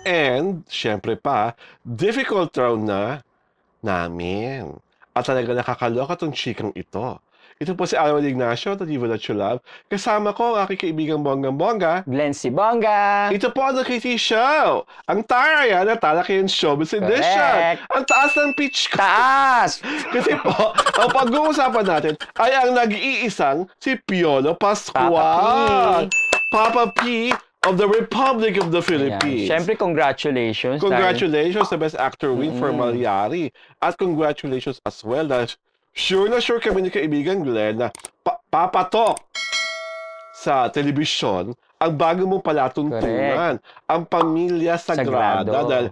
And, syempre pa, difficult round na namin. At talaga nakakaloka tong chikang ito. Ito po si Alwin Ignacio, the Diva That You Love. Kasama ko ang aking kaibigang bonggang-bongga. Glenn si Bongga! Ito po ang The KT Show. Ang Taraya na Talakayan Showbiz Edition. Ang taas ng pitch ko. Taas! Kasi po, ang pag-uusapan natin ay ang nag-iisang si Piolo Pascual. Papa P of the Republic of the Philippines. Siyempre, congratulations. Congratulations sa Best Actor win for Malyari. At congratulations as well dahil sure na sure kami ni kaibigan Glenn na papatok sa telebisyon ang bago mong palatuntunan. Ang Pamilya Sagrada. Dahil,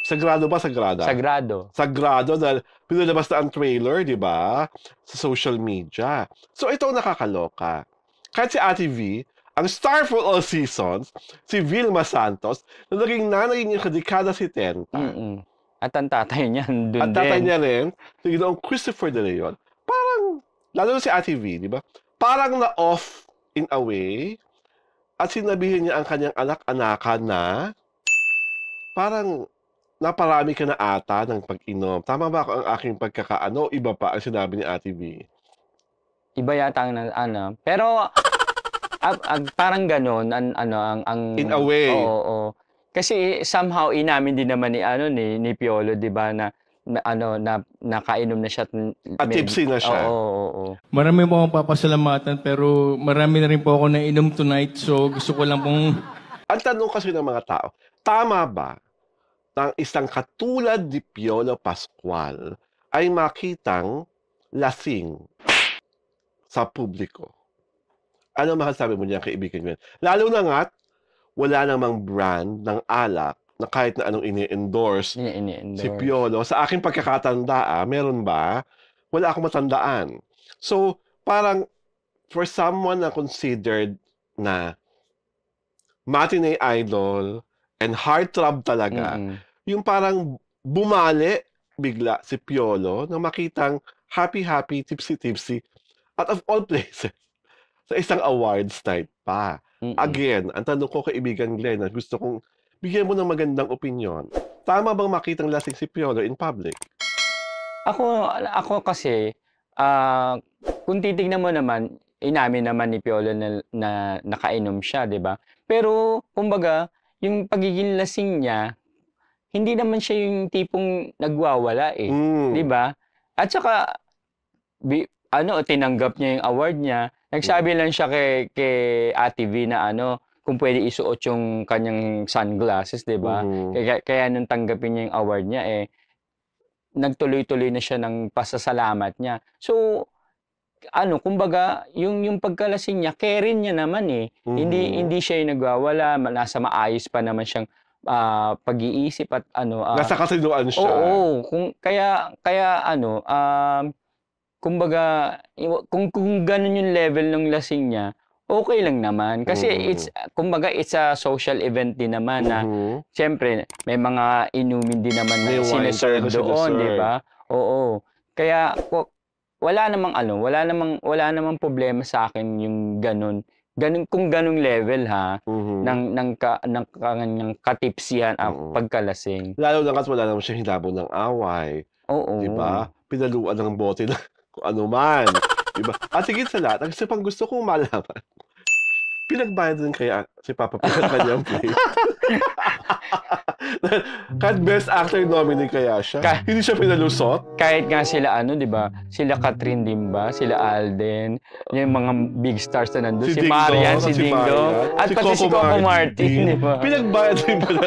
sagrado ba? Sagrada? Sagrado. Sagrado dahil pinalabas na ang trailer, di ba? Sa social media. So ito ang nakakaloka. Kahit si Ate V, ang star for all seasons, si Vilma Santos, na naging nanay niya kadekada 70. At ang tatay niya doon din. At tatay niya rin, si Ginoong Christopher De Leon, parang, lalo na si Ate V, di ba? Parang na-off in a way, at sinabihin niya ang kanyang anak-anakan na, parang, naparami ka na ata ng pag-inom. Tama ba ako ang aking pagkakaano? Iba pa ang sinabi ni Ate V? Iba yata ang pero, parang ganun, in a way. Oo. Kasi somehow inamin din naman ni Piolo, 'di ba, na nakainom na siya at tipsy na siya. Oo. Marami po akong papasalamatan pero marami na rin po ako nainom tonight, so gusto ko lang pong... Ang tanong kasi ng mga tao, tama ba na isang katulad ni Piolo Pascual ay makitang lasing sa publiko? Ano masasabi mo niya, kaibigan mo? Lalo na nga't wala namang brand ng alak na kahit na anong ini-endorse si Piolo. Sa aking pagkakatanda, meron ba? Wala akong matandaan. So, parang for someone na considered na matinee idol and heartthrob talaga, yung parang bumali bigla si Piolo na makitang happy-happy, tipsy-tipsy, out of all places, sa isang awards night pa. Again, ang tanong ko kaibigan Glenn, gusto kong bigyan mo ng magandang opinion. Tama bang makitang lasing si Piolo in public? Ako kasi, kung titignan mo naman, inamin naman ni Piolo na nakainom siya, 'di ba? Pero kumbaga, yung pagiging lasing niya, hindi naman siya yung tipong nagwawala 'di ba? At saka tinanggap niya yung award niya. Nagsabi lang siya kay Ate V na kung pwede isuot yung kanyang sunglasses, 'di ba? Kaya nung tanggapin niya yung award niya nagtuloy-tuloy na siya ng pasasalamat niya. So kumbaga, yung pagkalasing niya, care niya naman Hindi siya yung nagwawala, nasa maayos pa naman siyang pag-iisip at nasa kasinuan siya. Oo, kaya kumbaga, kung ganun yung level ng lasing niya, okay lang naman. Kasi kumbaga, it's a social event din naman na, siyempre, may mga inumin din naman na siniserve doon, di ba? Oo. Kaya, wala namang problema sa akin yung ganun. Kung ganung level ng kanyang katipsihan pagkalasing. Lalo na kasi wala naman siya hinabol ng away. Oo. Di ba? Pinaluan ng bote na kung ano man. Di ba? At higit sa lahat, ang isa pang gusto kong malaman, pinagbayad din kaya si Papa P sa kanyang play. Kahit best actor nominee kaya siya. Hindi siya pinalusot. Kahit nga sila di ba? Sila Catherine Dimba, sila Alden, yung mga big stars na nandun. Si Marian, si Dingdong, at pati si Coco Martin, di ba? Pinagbayad din pala.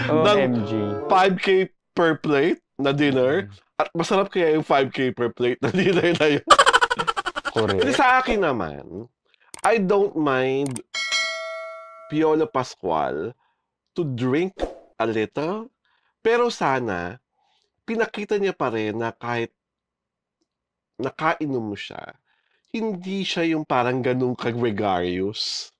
OMG. 5K per plate na dinner. At masarap kaya yung 5K per plate na dinner na yun. Correct. Kasi sa akin naman, I don't mind Piolo Pascual to drink a little, pero sana pinakita niya pa rin na kahit nakainom mo siya, hindi siya yung parang ganung kagregarious.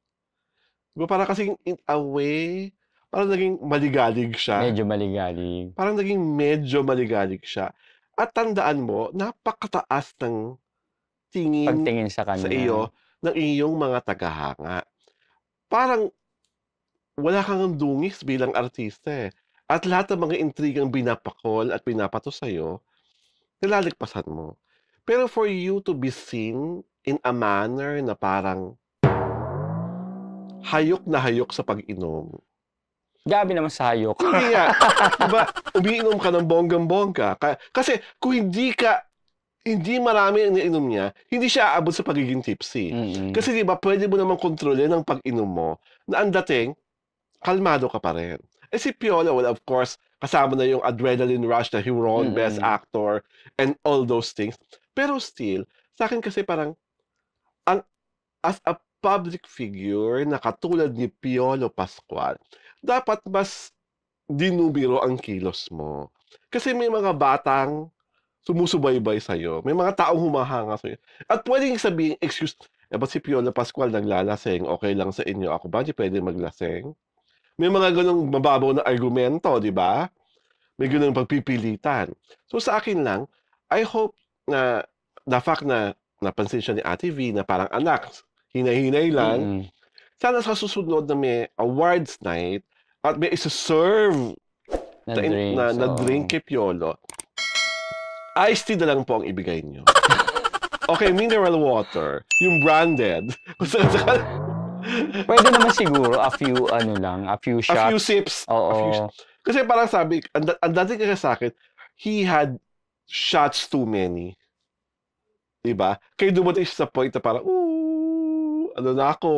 Diba? Parang kasing in a way, parang naging maligalig siya. Medyo maligalig. Parang naging medyo maligalig siya. At tandaan mo, napakataas ng pagtingin sa kanya. Sa iyo ng iyong mga tagahanga. Parang wala kang dungis bilang artista, eh. At lahat ng mga intrigang binapakol at pinapato sa'yo, nilalagpasan mo. Pero for you to be seen in a manner na parang hayok na hayok sa pag-inom. Grabe naman sa hayok. Hindi nga. Diba, umiinom ka ng bonggang-bongga. Kasi kung hindi marami ang iniinom niya, hindi siya aabot sa pagiging tipsy. Kasi di ba, pwede mo naman kontrolin ang pag-inom mo na ang dating, kalmado ka pa rin. Eh si Piolo, well, of course, kasama na yung adrenaline rush na he won Best Actor and all those things. Pero still, sa akin kasi parang, as a public figure na katulad ni Piolo Pascual, dapat mas dinumero ang kilos mo. Kasi may mga batang sumusubaybay sa'yo. May mga taong humahanga sa'yo. At pwedeng sabihin, excuse, ba't si Piolo Pascual naglalaseng? Okay lang sa inyo. Ako ba, di pwede maglaseng? May mga ganong mababaw na argumento, di ba? May ganong pagpipilitan. So sa akin lang, I hope na the fact na napansin siya ni Ate V na parang anak, hinay-hinay lang, sana sa susunod na may awards night at may isa-serve na drink kay Piolo, iced tea na lang po ang ibigay niyo. Okay, mineral water, yung branded. Pwede naman siguro a few shots. A few sips. Oo. Kasi parang sabi, ang dating kasi sa akin, he had shots too many. Diba? Kaya dumating siya sa point na parang, ano na ako?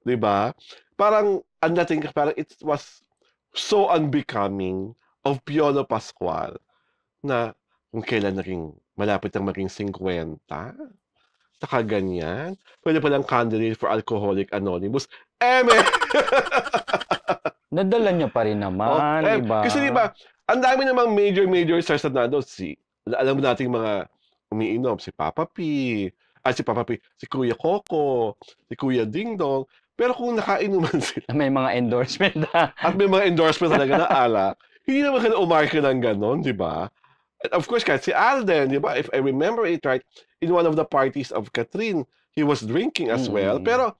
Diba? Parang, ang dating, parang it was so unbecoming of Piolo Pascual na kung kailan naging malapit ang maging 50, saka ganyan. Pwede palang candidate for Alcoholic Anonymous. Nadala niya pa rin naman, diba? Kasi diba, ang dami namang major stars na doon. Alam mo nating mga umiinom, si Papa P, si Kuya Coco, si Kuya Dingdong. Pero kung nakainuman sila, may mga endorsement at may mga endorsement talaga na alak, hindi naman ka na umarka ng ganon, di ba? And of course, kahit si Alden, di ba? If I remember it right, in one of the parties of Catherine, he was drinking as well. Pero,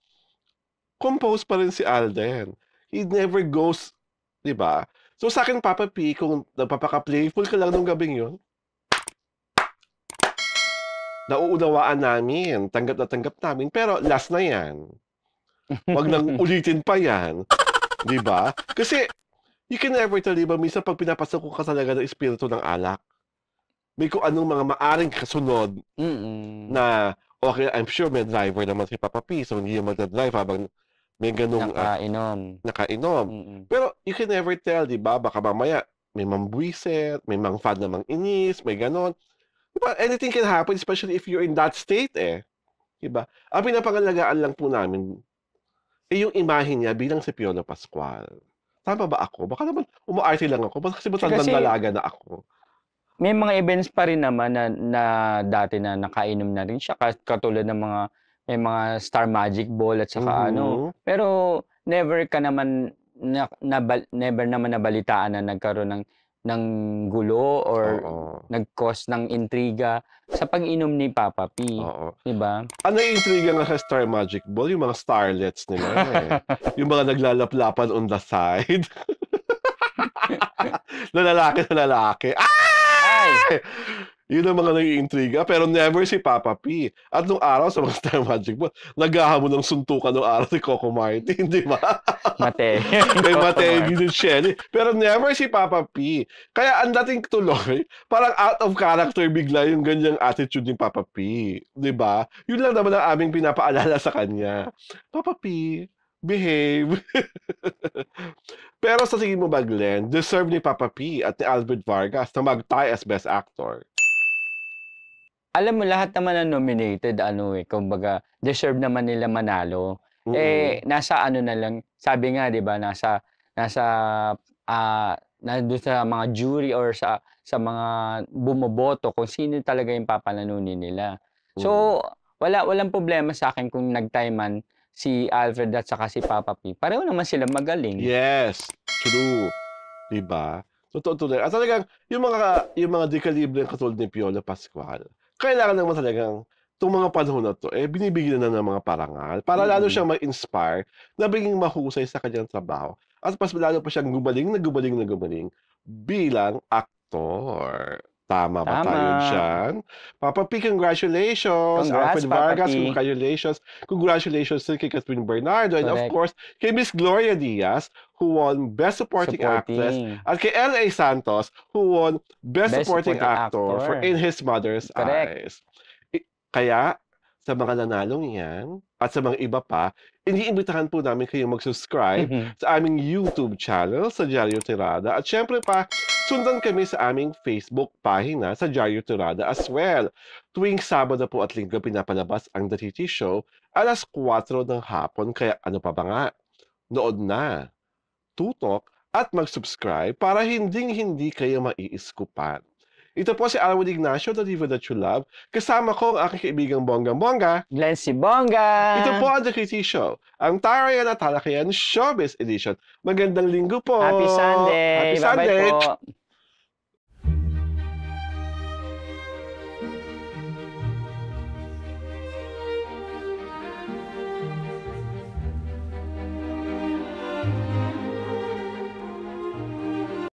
compose pa rin si Alden. He never goes, di ba? So sa akin, Papa P, kung nagpapaka-playful ka lang nung gabing yun, nauunawaan namin, tanggap na tanggap namin, pero last na yan. Wag nang ulitin pa yan. Di ba? Kasi, you can never tell, di ba? Minsan pag pinapasok ko ka talaga ng espiritu ng alak, may kung anong mga maaring kasunod na, okay, I'm sure may driver naman si Papa P, so hindi yung magdadrive habang may ganung nakainom. Pero you can never tell, di ba? Baka mamaya may mambwisit, may mga fan namang inis, may ganon. Diba? Anything can happen, especially if you're in that state, eh. Diba? Ang pinapangalagaan lang po namin, yung imahe niya bilang si Piolo Pascual. Tama ba ako? Baka naman umaarte lang ako. Kasi matandang dalaga na ako. May mga events pa rin naman na dati na nakainom na rin siya. Katulad ng may mga Star Magic Ball at saka Pero never naman nabalitaan na nagkaroon ng gulo or nag-cause ng intriga sa pag-inom ni Papa P. Diba? Ano yung intriga nga sa Star Magic Ball? Yung mga starlets nila eh. Yung mga naglalaplapan on the side. na lalaki. Ay! Yun ang mga nag-iintriga, pero never si Papa P. At nung araw sa mga Star Magic Ball, naghahamon ng suntukan nung araw si Coco Martin, di ba? Mate. Kay Mate, din Shelly. Pero never si Papa P. Kaya ang dating tuloy, parang out of character bigla yung ganyang attitude ni Papa P. Di ba? Yun lang naman ang aming pinapaalala sa kanya. Papa P, behave. Pero sa tingin mo ba, Glenn, deserve ni Papa P at ni Albert Vargas na mag-tie as Best Actor? Alam mo, lahat naman na nominated, kumbaga, deserve naman nila manalo. Nasa na lang, sabi nga, di ba, nasa doon sa mga jury or sa mga bumoboto kung sino talaga yung papalanunin nila. So, walang problema sa akin kung nag-tie man si Alfred at saka si Papa P. Pareho naman sila magaling. Yes, true. Diba? Totoo tuloy. At talagang, yung mga dekalibre katulad ni Piolo Pascual, kailangan naman talagang itong mga panahon na to, binibigyan na ng mga parangal para lalo siyang ma-inspire na maging mahusay sa kanyang trabaho. At mas lalo pa siyang gumaling bilang aktor. Tama ba tayo dyan? Papa P, congratulations! Congrats, Alfred Papa Vargas, P. congratulations! Congratulations kay Catherine Bernardo, and of Correct. course, kay Miss Gloria Diaz, who won Best Supporting Actress, at kay L.A. Santos, who won Best Supporting Actor for In His Mother's Eyes. Kaya, sa mga nanalong yan, at sa mga iba pa, iniimbitahan po namin kayo mag-subscribe sa aming YouTube channel sa Diaryo Tirada. At syempre pa, sundan kami sa aming Facebook pahina sa Diaryo Tirada as well. Tuwing Sabado po at Linggo pinapalabas ang The TT Show alas 4 ng hapon. Kaya ano pa ba nga? Nood na, tutok at mag-subscribe para hindi kayo maiiskupan. Ito po si Alwin Ignacio, the diva that you love. Kasama ko ang aking kaibigang Bonggang-Bongga. Glency Bongga! Ito po ang The TT Show, ang Tarayan at Talakayan Showbiz Edition. Magandang linggo po! Happy Sunday! Happy Sunday! Bye-bye po!